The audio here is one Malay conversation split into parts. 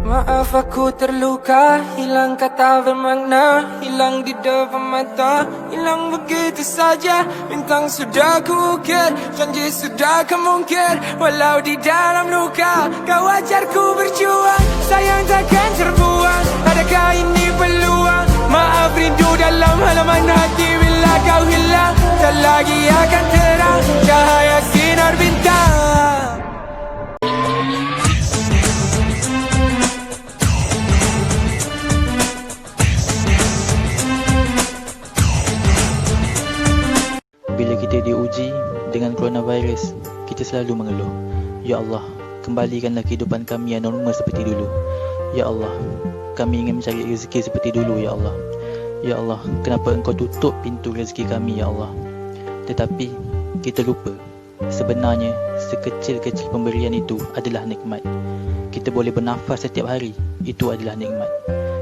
Maaf aku terluka, hilang kata bermakna, hilang di depan mata, hilang begitu saja. Bintang sudah kuukir, janji sudah kemungkir, walau di dalam luka, kau ajar ku berjuang. Sayang takkan terbuang, adakah ini peluang? Maaf rindu dalam halaman hati, bila kau hilang, tak lagi akan terang cahaya sinar bintang. Bila kita diuji dengan coronavirus, kita selalu mengeluh, Ya Allah, kembalikanlah kehidupan kami yang normal seperti dulu. Ya Allah, kami ingin mencari rezeki seperti dulu, Ya Allah. Ya Allah, kenapa Engkau tutup pintu rezeki kami, Ya Allah? Tetapi kita lupa, sebenarnya sekecil-kecil pemberian itu adalah nikmat. Kita boleh bernafas setiap hari, itu adalah nikmat.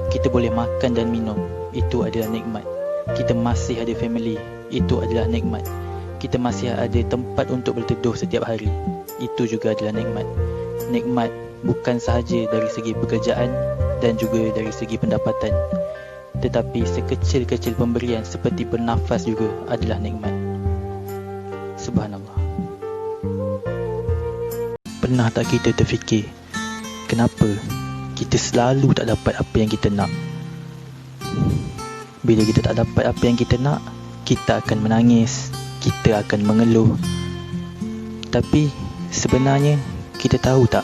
Kita boleh makan dan minum, itu adalah nikmat. Kita masih ada family, itu adalah nikmat. Kita masih ada tempat untuk berteduh setiap hari, itu juga adalah nikmat. Nikmat bukan sahaja dari segi pekerjaan dan juga dari segi pendapatan, tetapi sekecil-kecil pemberian seperti bernafas juga adalah nikmat. Subhanallah. Pernah tak kita terfikir, kenapa kita selalu tak dapat apa yang kita nak? Bila kita tak dapat apa yang kita nak, kita akan menangis, kita akan mengeluh. Tapi sebenarnya kita tahu tak,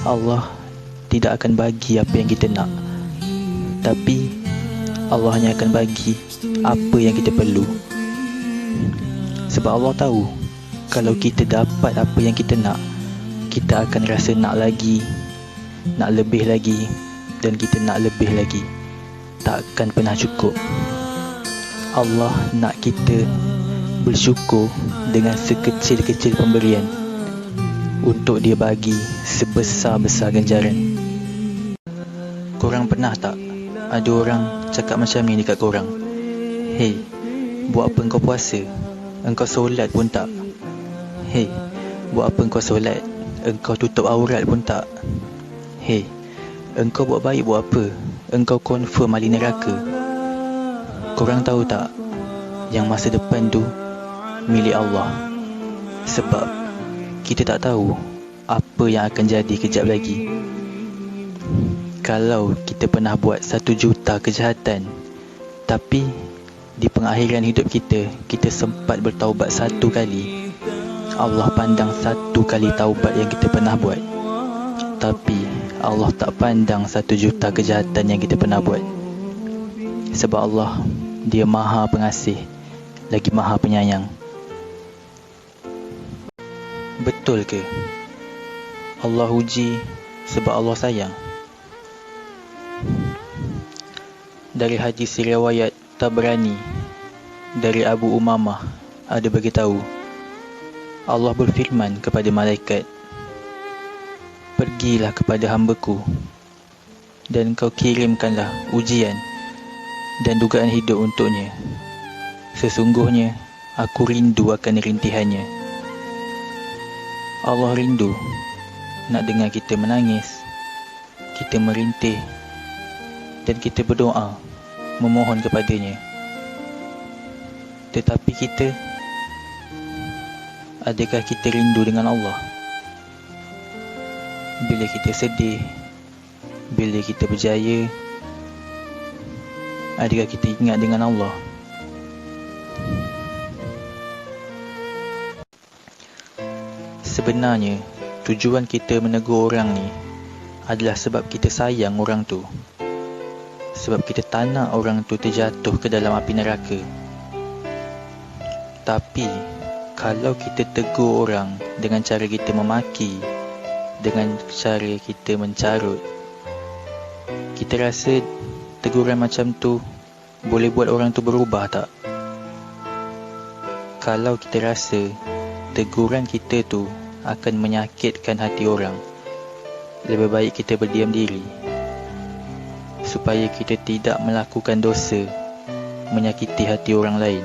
Allah tidak akan bagi apa yang kita nak, tapi Allah hanya akan bagi apa yang kita perlu. Sebab Allah tahu, kalau kita dapat apa yang kita nak, kita akan rasa nak lagi, nak lebih lagi, dan kita nak lebih lagi. Takkan pernah cukup. Allah nak kita bersyukur dengan sekecil-kecil pemberian untuk Dia bagi sebesar-besar ganjaran. Korang pernah tak ada orang cakap macam ni dekat korang? Hey, buat apa engkau puasa? Engkau solat pun tak. Hey, buat apa engkau solat? Engkau tutup aurat pun tak. Hey, engkau buat baik buat apa? Engkau confirm ahli neraka. Korang tahu tak, yang masa depan tu milik Allah. Sebab kita tak tahu apa yang akan jadi kejap lagi. Kalau kita pernah buat 1 juta kejahatan, tapi di pengakhiran hidup kita, kita sempat bertaubat 1 kali, Allah pandang 1 kali taubat yang kita pernah buat. Tapi Allah tak pandang 1 juta kejahatan yang kita pernah buat. Sebab Allah, Dia Maha Pengasih lagi Maha Penyayang. Betul ke Allah uji sebab Allah sayang? Dari hadis riwayat Tabrani dari Abu Umamah ada beritahu, Allah berfirman kepada malaikat, pergilah kepada hamba-Ku dan kau kirimkanlah ujian dan dugaan hidup untuknya. Sesungguhnya aku rindu akan rintihannya. Allah rindu nak dengar kita menangis, kita merintih, dan kita berdoa memohon kepadanya. Tetapi kita, adakah kita rindu dengan Allah? Bila kita sedih, bila kita berjaya, adakah kita ingat dengan Allah? Sebenarnya, tujuan kita menegur orang ni adalah sebab kita sayang orang tu. Sebab kita tak nak orang tu terjatuh ke dalam api neraka. Tapi, kalau kita tegur orang dengan cara kita memaki, dengan cara kita mencarut, kita rasa teguran macam tu boleh buat orang tu berubah tak? Kalau kita rasa teguran kita tu akan menyakitkan hati orang, lebih baik kita berdiam diri, supaya kita tidak melakukan dosa menyakiti hati orang lain.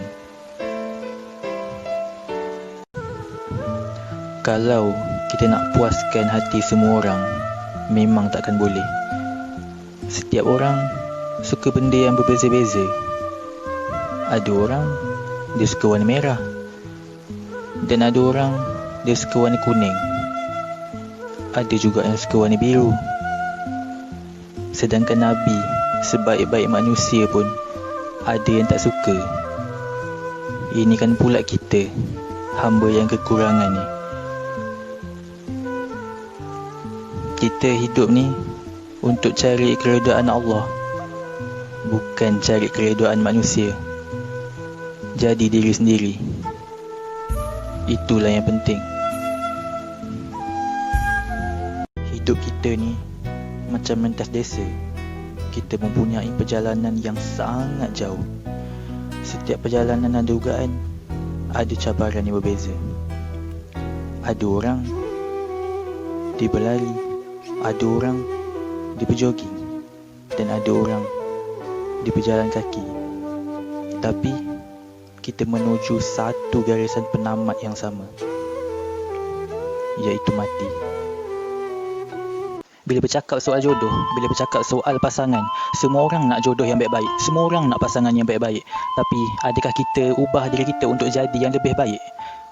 Kalau kita nak puaskan hati semua orang, memang takkan boleh. Setiap orang suka benda yang berbeza-beza. Ada orang dia suka warna merah, dan ada orang dia suka warna kuning. Ada juga yang suka warna biru. Sedangkan Nabi sebaik-baik manusia pun ada yang tak suka. Ini kan pula kita, hamba yang kekurangan ni. Kita hidup ni untuk cari keredaan Allah, bukan cari keredaan manusia. Jadi diri sendiri, itulah yang penting. Hidup kita ni macam mentas desa. Kita mempunyai perjalanan yang sangat jauh. Setiap perjalanan ada dugaan, ada cabaran yang berbeza. Ada orang dia berlari, ada orang dia berjoging, dan ada orang dia berjalan kaki. Tapi kita menuju satu garisan penamat yang sama, iaitu mati. Bila bercakap soal jodoh, bila bercakap soal pasangan, semua orang nak jodoh yang baik-baik, semua orang nak pasangan yang baik-baik. Tapi adakah kita ubah diri kita untuk jadi yang lebih baik?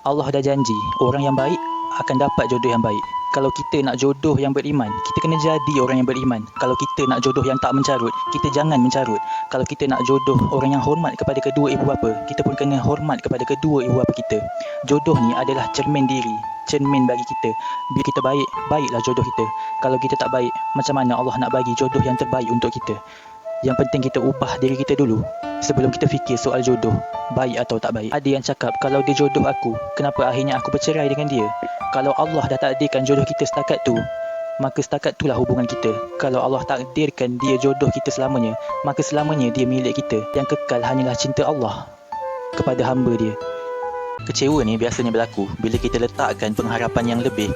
Allah dah janji, orang yang baik akan dapat jodoh yang baik. Kalau kita nak jodoh yang beriman, kita kena jadi orang yang beriman. Kalau kita nak jodoh yang tak mencarut, kita jangan mencarut. Kalau kita nak jodoh orang yang hormat kepada kedua ibu bapa, kita pun kena hormat kepada kedua ibu bapa kita. Jodoh ni adalah cermin diri, cermin bagi kita. Bila kita baik, baiklah jodoh kita. Kalau kita tak baik, macam mana Allah nak bagi jodoh yang terbaik untuk kita? Yang penting kita ubah diri kita dulu sebelum kita fikir soal jodoh, baik atau tak baik. Ada yang cakap, kalau dia jodoh aku, kenapa akhirnya aku bercerai dengan dia? Kalau Allah dah takdirkan jodoh kita setakat tu, maka setakat itulah hubungan kita. Kalau Allah takdirkan dia jodoh kita selamanya, maka selamanya dia milik kita. Yang kekal hanyalah cinta Allah kepada hamba dia. Kecewa ni biasanya berlaku bila kita letakkan pengharapan yang lebih,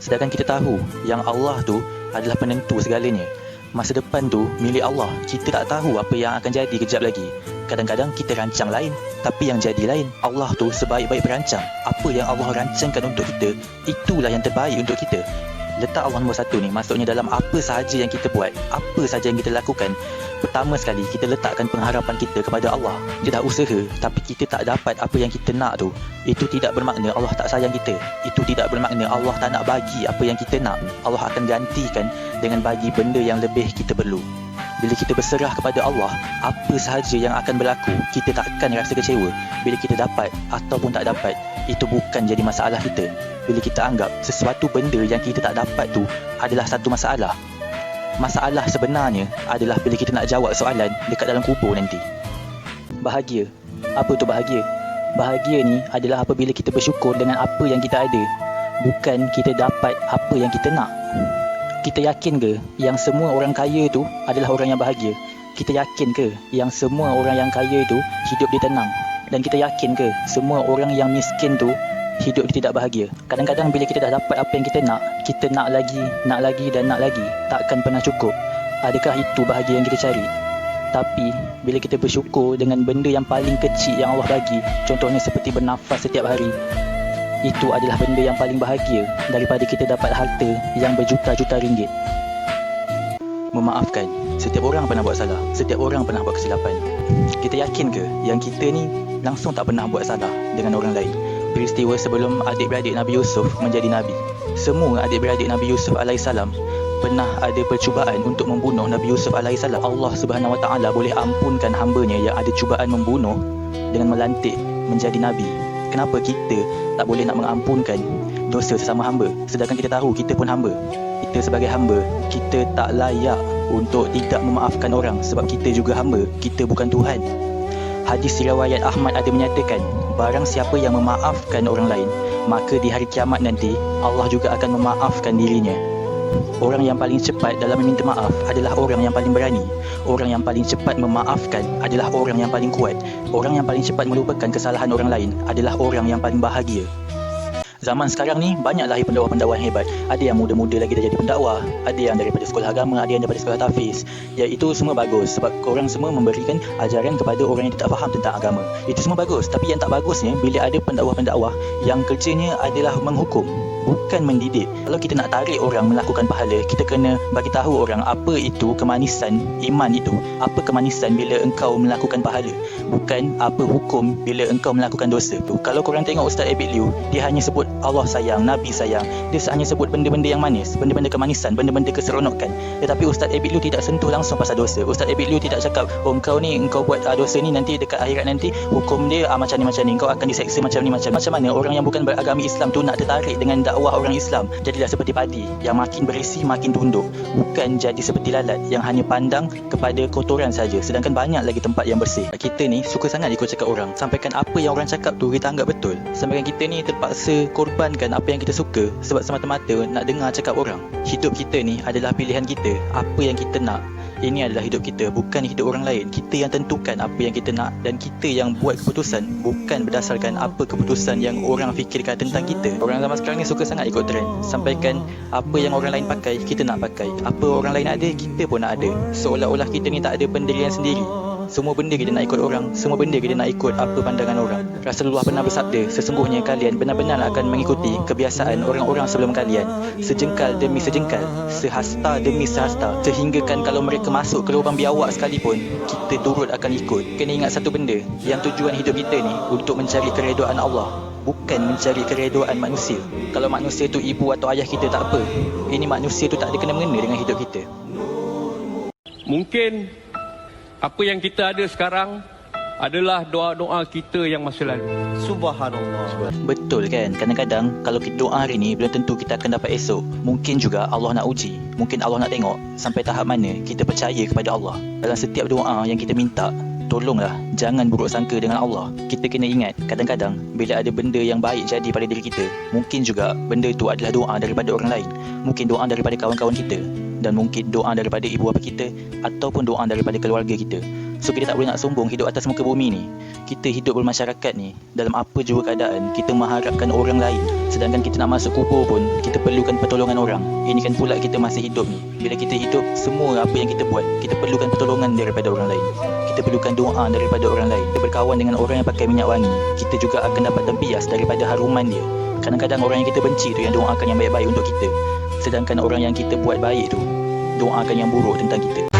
sedangkan kita tahu yang Allah tu adalah penentu segalanya. Masa depan tu milik Allah. Kita tak tahu apa yang akan jadi kejap lagi. Kadang-kadang kita rancang lain, tapi yang jadi lain. Allah tu sebaik-baik perancang. Apa yang Allah rancangkan untuk kita, itulah yang terbaik untuk kita. Letak Allah nombor satu ni, maksudnya dalam apa sahaja yang kita buat, apa sahaja yang kita lakukan, pertama sekali kita letakkan pengharapan kita kepada Allah. Kita dah usaha tapi kita tak dapat apa yang kita nak tu, itu tidak bermakna Allah tak sayang kita. Itu tidak bermakna Allah tak nak bagi apa yang kita nak. Allah akan gantikan dengan bagi benda yang lebih kita perlu. Bila kita berserah kepada Allah, apa sahaja yang akan berlaku, kita tak akan rasa kecewa. Bila kita dapat ataupun tak dapat, itu bukan jadi masalah kita. Bila kita anggap sesuatu benda yang kita tak dapat tu adalah satu masalah. Masalah sebenarnya adalah bila kita nak jawab soalan dekat dalam kubur nanti. Bahagia. Apa tu bahagia? Bahagia ni adalah apabila kita bersyukur dengan apa yang kita ada, bukan kita dapat apa yang kita nak. Kita yakin ke yang semua orang kaya tu adalah orang yang bahagia? Kita yakin ke yang semua orang yang kaya tu hidup dia tenang? Dan kita yakin ke semua orang yang miskin tu hidup dia tidak bahagia? Kadang-kadang bila kita dah dapat apa yang kita nak lagi dan nak lagi. Takkan pernah cukup. Adakah itu bahagia yang kita cari? Tapi bila kita bersyukur dengan benda yang paling kecil yang Allah bagi, contohnya seperti bernafas setiap hari, itu adalah benda yang paling bahagia daripada kita dapat harta yang berjuta-juta ringgit. Memaafkan. Setiap orang pernah buat salah. Setiap orang pernah buat kesilapan. Kita yakin ke yang kita ni langsung tak pernah buat salah dengan orang lain? Peristiwa sebelum adik-beradik Nabi Yusuf menjadi Nabi, semua adik-beradik Nabi Yusuf alaihissalam pernah ada percubaan untuk membunuh Nabi Yusuf alaihissalam. Allah Subhanahu Wa Taala boleh ampunkan hambanya yang ada cubaan membunuh dengan melantik menjadi Nabi. Kenapa kita tak boleh nak mengampunkan dosa sesama hamba, sedangkan kita tahu kita pun hamba? Kita sebagai hamba, kita tak layak untuk tidak memaafkan orang sebab kita juga hamba, kita bukan Tuhan. Hadis riwayat Ahmad ada menyatakan, barang siapa yang memaafkan orang lain, maka di hari kiamat nanti Allah juga akan memaafkan dirinya. Orang yang paling cepat dalam meminta maaf adalah orang yang paling berani. Orang yang paling cepat memaafkan adalah orang yang paling kuat. Orang yang paling cepat melupakan kesalahan orang lain adalah orang yang paling bahagia. Zaman sekarang ni banyak lahir pendakwa-pendakwa yang hebat. Ada yang muda-muda lagi dah jadi pendakwah, ada yang daripada sekolah agama, ada yang daripada sekolah tahfiz. Ya, itu semua bagus sebab korang semua memberikan ajaran kepada orang yang tidak faham tentang agama. Itu semua bagus, tapi yang tak bagusnya bila ada pendakwah-pendakwah yang kerjanya adalah menghukum, bukan mendidik. Kalau kita nak tarik orang melakukan pahala, kita kena bagi tahu orang apa itu kemanisan iman itu, apa kemanisan bila engkau melakukan pahala, bukan apa hukum bila engkau melakukan dosa tu. Kalau korang tengok Ustaz Abid Liu, dia hanya sebut Allah sayang, Nabi sayang. Dia hanya sebut benda-benda yang manis, benda-benda kemanisan, benda-benda keseronokan. Tetapi Ustaz Abid Liu tidak sentuh langsung pasal dosa. Ustaz Abid Liu tidak cakap, oh engkau buat dosa ni, nanti dekat akhirat nanti hukum dia macam ni, kau akan diseksa macam ni. Macam mana orang yang bukan beragama Islam tu nak tertarik dengan dakwah orang Islam? Jadilah seperti padi yang makin berisi makin tunduk, bukan jadi seperti lalat yang hanya pandang kepada kotoran saja, sedangkan banyak lagi tempat yang bersih. Kita ni suka sangat ikut cakap orang, sampaikan apa yang orang cakap tu kita anggap betul. Sampaikan kita ni terpaksa korbankan apa yang kita suka sebab semata-mata nak dengar cakap orang. Hidup kita ni adalah pilihan kita, apa yang kita nak. Ini adalah hidup kita, bukan hidup orang lain. Kita yang tentukan apa yang kita nak dan kita yang buat keputusan, bukan berdasarkan apa keputusan yang orang fikirkan tentang kita. Orang zaman sekarang ni suka sangat ikut trend. Sampaikan apa yang orang lain pakai, kita nak pakai. Apa orang lain ada, kita pun nak ada. Seolah-olah kita ni tak ada pendirian sendiri. Semua benda kita nak ikut orang, semua benda kita nak ikut apa pandangan orang. Rasulullah pernah bersabda, sesungguhnya kalian benar-benar akan mengikuti kebiasaan orang-orang sebelum kalian, sejengkal demi sejengkal, sehasta demi sehasta, sehinggakan kalau mereka masuk ke lubang biawak sekalipun, kita turut akan ikut. Kena ingat satu benda, yang tujuan hidup kita ni untuk mencari keredaan Allah, bukan mencari keredaan manusia. Kalau manusia tu ibu atau ayah kita, tak apa. Ini manusia tu tak ada kena-mengena dengan hidup kita. Mungkin apa yang kita ada sekarang adalah doa-doa kita yang masa lalu. Subhanallah. Betul kan? Kadang-kadang kalau kita doa hari ni, belum tentu kita akan dapat esok. Mungkin juga Allah nak uji, mungkin Allah nak tengok sampai tahap mana kita percaya kepada Allah. Dalam setiap doa yang kita minta, tolonglah jangan buruk sangka dengan Allah. Kita kena ingat, kadang-kadang bila ada benda yang baik jadi pada diri kita, mungkin juga benda itu adalah doa daripada orang lain. Mungkin doa daripada kawan-kawan kita, dan mungkin doa daripada ibu bapa kita, ataupun doa daripada keluarga kita. So kita tak boleh nak sombong hidup atas muka bumi ni. Kita hidup bermasyarakat ni, dalam apa jua keadaan kita mengharapkan orang lain. Sedangkan kita nak masuk kubur pun kita perlukan pertolongan orang. Ini kan pula kita masih hidup ni. Bila kita hidup, semua apa yang kita buat, kita perlukan pertolongan daripada orang lain. Kita perlukan doa daripada orang lain. Kita berkawan dengan orang yang pakai minyak wangi, kita juga akan dapat tempias daripada haruman dia. Kadang-kadang orang yang kita benci tu yang doakan yang baik-baik untuk kita, sedangkan orang yang kita buat baik tu doakan yang buruk tentang kita.